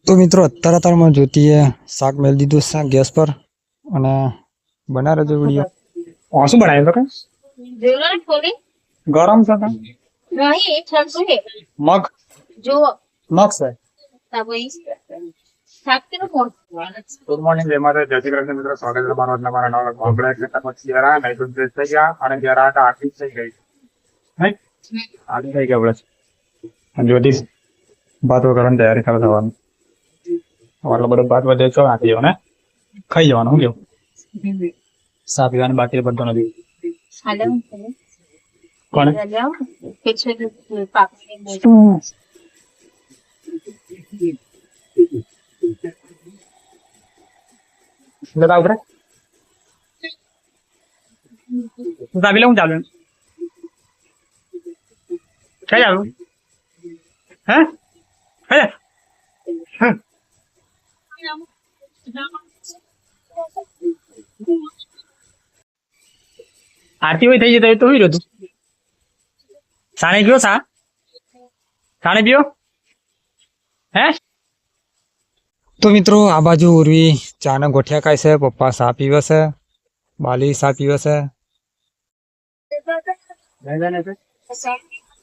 તો મિત્રો અત્યારમાં જ્યોતિએ શાક મેળ દીધું છે ગેસ પર અને બના રહેજો વિડીયો. શું બનાવ્યું તો કે ગરમ છે તો મગ મગ છે. ગુડ મોર્નિંગ જય માતા જય શ્રી કૃષ્ણ મિત્રો, સ્વાગત છે તમારું મારા નવા કોમ્પ્લેટ પછી જરા નહીં તો ફ્રેશ થઈ ગયા અને જરા આખી થઈ ગઈ નહીં આખી થઈ ગયા આપણે જ્યોતિષ ભાત વગરની તૈયારી કરે થવાનું. આટલો બધો ભાત વધે છો નાખી જવાનો ને ખાઈ જવાનું. શું કેવું? સા પીવાની બાકી પડતો નથી. કોને બતાવ ઉતરે દાબી લે. હું ચાલુ કઈ ચાલુ હે હે આરતી હોય થઈ જતો તો હોય તું સાણે ગયો સાણે ગયો હે. તો મિત્રો આ બાજુ ઉર્વી ચાના ગોઠિયા ખાય છે, પપ્પા સા પીવે છે, બાલી સા પીવે છે.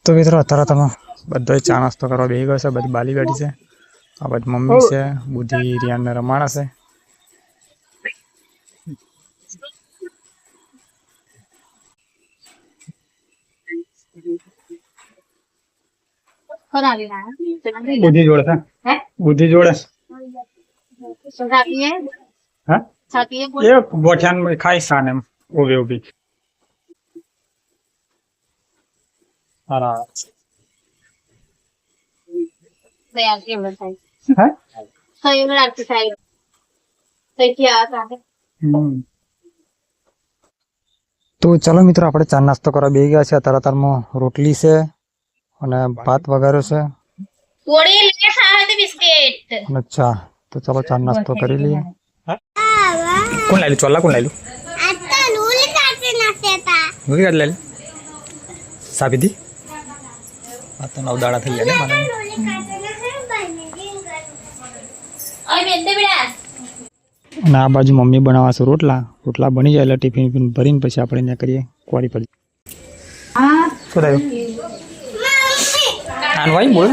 તો મિત્રો અત્યારે તમે બધો ચા નાસ્તો કરવા બેસી ગયો છે. બધી બાલી બેઠી છે, આ બધી મમ્મી છે, બુદ્ધિ રિયાન ને રમાડા છે. બુદ્ધિ જોડે છે, બુદ્ધિ જોડે ગોઠિયાન ખાઈ સાને એમ ઉભી ઉભી. તો ચાલો મિત્રો આપણે ચા નાસ્તો કરવા બેસી ગયા છે. અત્યારમાં રોટલી છે અને ભાત વઘાર્યો છે અને ચા. તો ચાલો ચા નાસ્તો કરી લઈએ. કોણ લાવ્યું ચોલા? કોણ લાવ્યું? નૂરી કાઢ લાવી સા પીધી. આ તો 9 દાડા થઈ ગયા ને અને આ બાજુ મમ્મી બનાવશે રોટલા બની જાય એટલે ટિફિન ભરીને પછી આપણે ત્યાં કરીએ કોરી પર. શું થયું? આનવાઈ બોલ.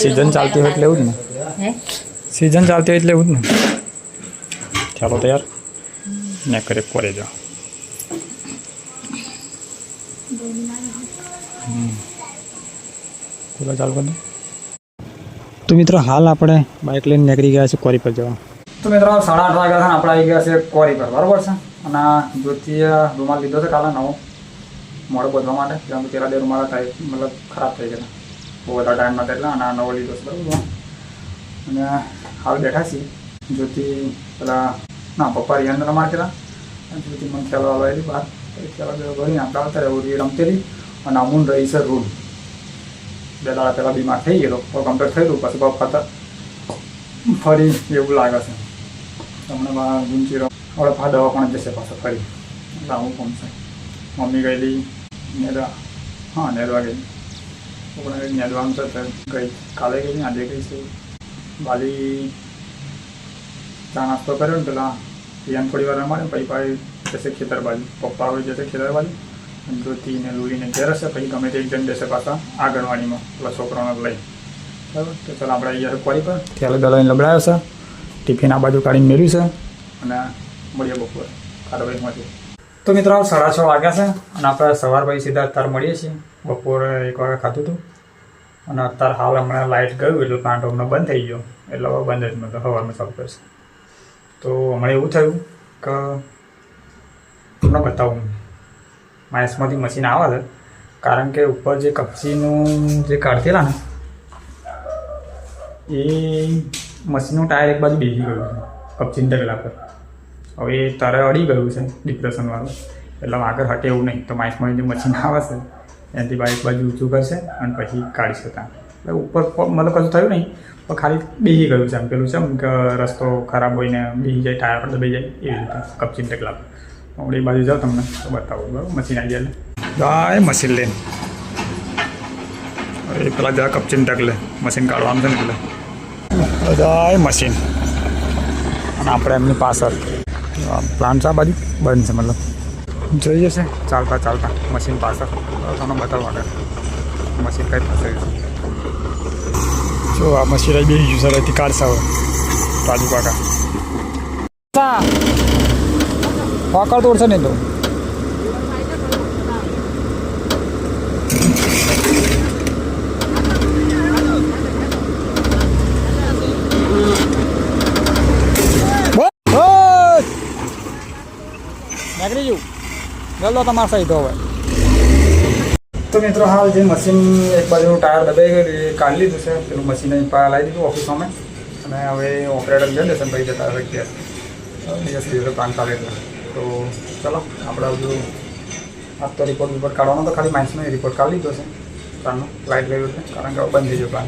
સીઝન ચાલતી હોય એટલે એવું જ ને, સીઝન ચાલતી હોય એટલે એવું જ ને. ચાલો તૈયાર ને કરે કોરે જાઓ. ચાલુ કરી દો. તો મિત્રો હાલ આપણે બાઇક લઈને નીકળી ગયા છે કોરી પર જવા. તો મિત્રો 8:30 વાગ્યા છે, આપણે આવી ગયા છે કોરી પર, બરાબર છે. અને જ્યોતિએ રૂમાલ લીધો છે કાલે નવો મોડો બોધવા માટે. જેમ પેલા 2 રૂમાલ થાય મતલબ ખરાબ થઈ ગયા બહુ બધા ટાઈમ નતા એટલે, અને આ નવો લીધો છે, બરાબર. અને હાલ બેઠા છીએ. જ્યોતિ પેલા ના પપ્પા રિયાન રમાડ કર્યા અને જ્યોતિ મને ખેલવા આવેલી બહાર ખેલવા ભરીને આપણે આવતા રહે રમતેલી. અને અમૂન રહી છે રૂમ. 2 દાડા પહેલાં બીમાર થઈ ગયેલો, કમ્પ્લીટ થયેલું. પછી પપ્પા ફરી એવું લાગે છે હમણાં ગુંચી હવે દવા પણ જશે પાછો ફરી એટલે આવું કોમ છે. મમ્મી ગયેલી નેદવા, હા નેદવા ગઈ, પણ નેદવાનું છે ગઈ કાલે ગઈ, આજે ગઈ છે. બાલી ચા નાસ્તો કર્યો ને પેલા રિયાન થોડી વાર રમાડે પછી પાછી જશે ખેતર બાજુ. પપ્પા હોય જશે ખેતર બાજુ અને જ્યોતિને લૂલીને ઘેર હશે. પછી ગમે તે એક જણ જશે પાછા આંગણવાડીમાં પેલા છોકરાઓને લઈ, બરાબર. તો ચાલો આપણે આવી ગયા કોરી પર. ત્યારે દલાઈને લબડાયો છે, ટિફિન આ બાજુ કાઢીને મેળવ્યું છે અને મળીએ બપોરે કાર્યવાહીમાંથી. તો મિત્રો 6:30 વાગ્યા છે અને આપણે સવાર પછી સીધા અત્યારે મળીએ છીએ. બપોરે 1 વાગે ખાધું હતું અને અત્યારે હાલ હમણાં લાઇટ ગયું એટલે પ્લાન્ટ હમણાં બંધ થઈ ગયો એટલે હવે બંધ જ મતલબ સવારમાં ચાલુ કરશે. તો હમણાં એવું થયું કે તમને બતાવું માઇસમાંથી મશીન આવે છે, કારણ કે ઉપર જે કપચીનું જે કાઢતેલા ને એ મશીનનું ટાયર એક બાજુ બેસી ગયું છે કપચીની ઢગલા પર. હવે એ તારે અડી ગયું છે ડિપ્રેશનવાળું, એટલે આગળ હટે એવું નહીં. તો માઇસમાં જે મશીન આવે છે એનાથી બાઇક બાજુ ઊંચું કરશે અને પછી કાઢી શકતા. એટલે ઉપર મતલબ કશું થયું નહીં, પણ ખાલી બેસી ગયું છે. એમ પેલું છે એમ કે રસ્તો ખરાબ હોઈને બેસી જાય, ટાયર પર દબાઈ જાય એવી રીતે કપચીની ઢગલા પર. આપણી બાજુ જાઓ તમને તો બતાવું બરાબર મશીન આવી જાય જાય મશીન લઈને એ પેલા જરા કપચીને ઢગલે મશીન કાઢવાનું છે ને એટલે જાય મશીન અને આપણે એમની પાછળ પ્લાન્ટ આ બાજુ બંધ છે મતલબ જોઈએ છે ચાલતા ચાલતા મશીન પાછળ તમને બતાવવા આગળ મશીન કઈ પાસે જો આ મશીન બેસી ગયું સર અહીંથી કાઢશે હવે રાજુ કાકા પાકડ તોડશે નહીં તો નીકળી ગયું ગયો તમારા સહિત હવે તો મિત્રો હાલ જે મશીન એક બાજુનું ટાયર દબાઈ ગયું એ કાઢી લીધું છે પેલું મશીન અહીં લાવી દીધું ઓફિસમાં અને હવે ઓપરેટર જઈ દેશે ભાઈ જતા હવે બીજા સીધો પ્લાન ચાલે તો ચલો આપણે બધું આજ તો રિપોર્ટ કાઢવાનો તો ખાલી માઇન્સનો રિપોર્ટ કાઢી લીધો છે પ્લાનનો લાઇટ ગયું છે કારણ કે બંધ થઈ ગયો પ્લાન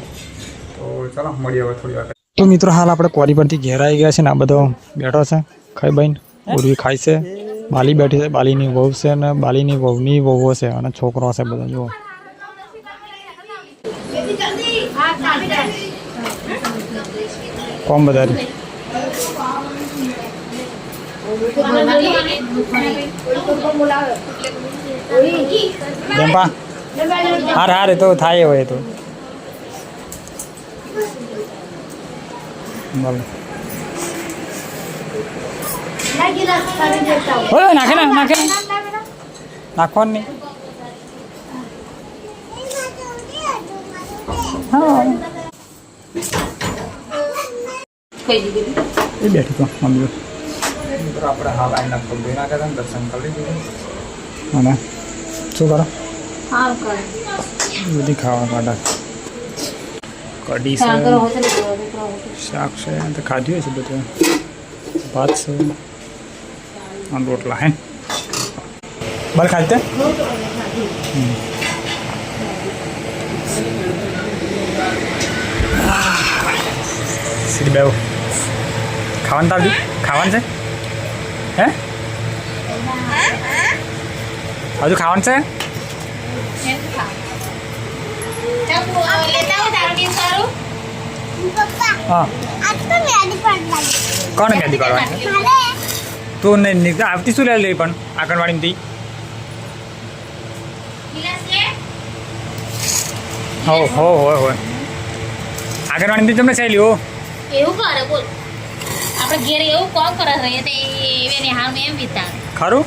તો ચલો મળીએ હવે થોડી વાર તો મિત્રો હાલ આપણે ક્વોરી પરથી ઘેર આવી ગયા છે ને આ બધો બેઠો છે ખાઈ બહીને ઉર્વી ખાય છે બાલી બેઠી છે બાલીની વહુ છે અને બાલીની વહુની વહુઓ છે અને છોકરો છે બધા જુઓ કોમ બધા બેમ્પા હાર હાર એ તો થાય હોય તો બોલો નાખે ને નાખે નાખવાનું નહીં હા એ બેઠી તો મમ્મી મિત્રો આપણે હાલ આઈના પગ ધોઈ નાખ્યા હતા દર્શન કરી દીધું અને શું કરો બધી ખાવા કાઢા કઢી છે શાક છે તો ખાધું છે બધું ભાત છે અને રોટલા હે બલ ખાતે સીધી બેવ ખાવાનું તાવજી ખાવાનું છે હે હજુ ખાવાનું છે હા કોને યાદી પાડવાની તું નહીં આવતી શું લે પણ આંગણવાડીમાંથી હો હો હોય હોય આંગણવાડીથી તમને ચાલી હો એવું કરે બોલ આપણે ઘેર એવું કોમ કરે રહીએ તો એને હાલ એમ વિતા ખરું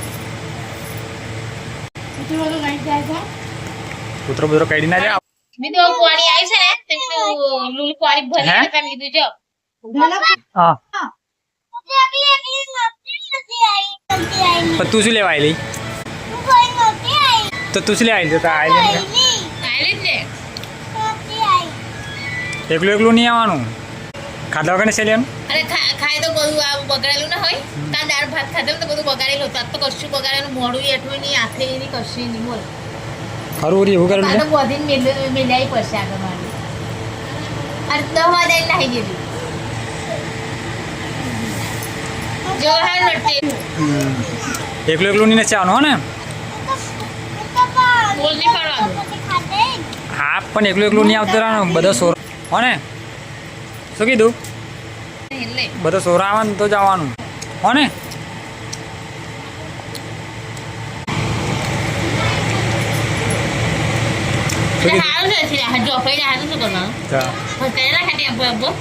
કૂતરો બુતરો કાઢી ના જાય મેં તો પાણી આવી છે ને તમે લુલ પાણી ભરી તમે કીધું જો હા પણ તું શું લેવા આવેલી તો તું શું લેવા આવેલી તો આલે ને એકલું એકલું નહીં આવવાનું ખાધા વગર છે લેવાનું અરે ખાય તો બધું આ બગાડેલું ના હોય તા દાળ ભાત ખાધા તો બધું બગાડેલું હતું તો કશું બગાડેલું મોડું એઠું નહીં આખરે એની કશું નહીં બોલ ખરું એવું કરેલું તો બધીને મેલાઈ પડશે આગળ મારી અરે 10 વાગે નાહી ગયેલી જો હા નટે એકલું એકલું નહીં ચાવાનું હો ને બોલ નહીં પાડવાનું હા પણ એકલું એકલું નહીં આવતું રહેવાનું બધા સોર હો ને શું કીધું એટલે બધા સોરા આવે ને તો જવાનું હો ને હારું છે જો પહેલા હારું શું કરવાનું પહેલા ખાતે આપો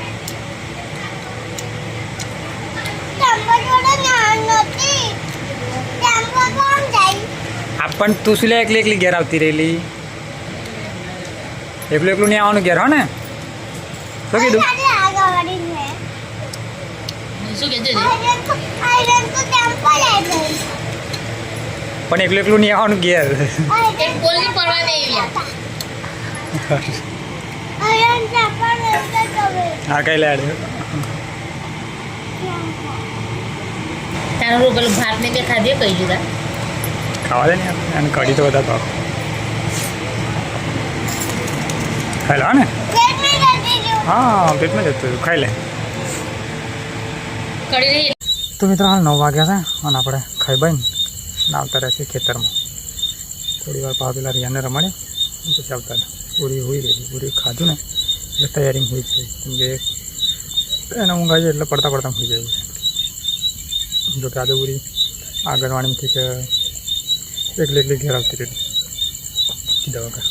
પણ તું શું લે એકલી એકલી ઘેર આવતી રહેલી એકલું એકલું નહીં આવવાનું ઘેર હો ને શું કીધું શું કહેજે પણ એકલું એકલું નહીં આવવાનું ઘેર એક બોલની પરવા નહીં હા કઈ લે તારો પેલું ભાત ને બે ખાધે કઈ જુદા ખાવા દે ને અને કઢી તો બધા ભાવ ખાઈ લો ને હા પેટમાં જતું ખાઈ લે કડી તો મિત્રો હાલ 9 વાગ્યા છે અને આપણે ખાઈ બન અને આવતા રહેશે ખેતરમાં. થોડી વાર પાછા પેલા રિયાને રમાડે પછી આવતા રહે. પૂરી હોઈ રહી, પૂરી ખાધું ને એટલે તૈયારી હોઈ જ ગઈ, કેમ કે એને ઊંઘ આવી જાય એટલે પડતા પડતા હોઈ જાય છે. જોકે આજે પૂરી આંગણવાડીમાંથી કે એકલી ઘેર આવતી રહી દવા કર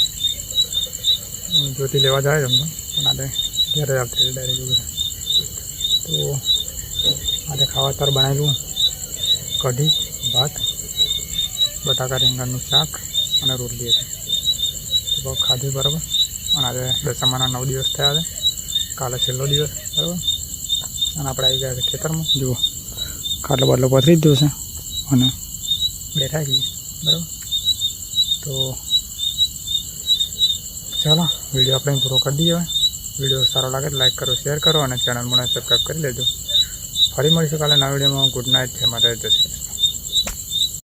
જ્યોતિ લેવા જાય એમ પણ આજે ઘેર આવતી રહી ડાયરેક્ટ. તો આજે ખાવા તાર બનાવેલું કઢી, ભાત, બટાકા રીંગણનું શાક અને રોટલી હતી. તો બહુ ખાધું બરાબર. અને આજે દસમાના 9 દિવસ થયા છે, કાલે છેલ્લો દિવસ બરાબર. અને આપણે આવી ગયા છે ખેતરમાં. જુઓ ખાટલો બાટલો પથરી જ છે અને બેઠા છીએ બરાબર. તો ચાલો વિડીયો આપણે પૂરો કરી દઈએ. હવે વિડીયો સારો લાગે તો લાઈક કરો, શેર કરો અને ચેનલ મને સબસ્ક્રાઈબ કરી લેજો. ફરી મળીશું કાલે નવા વિડીયોમાં. ગુડ નાઇટ છે મારે. જય શ્રી કૃષ્ણ.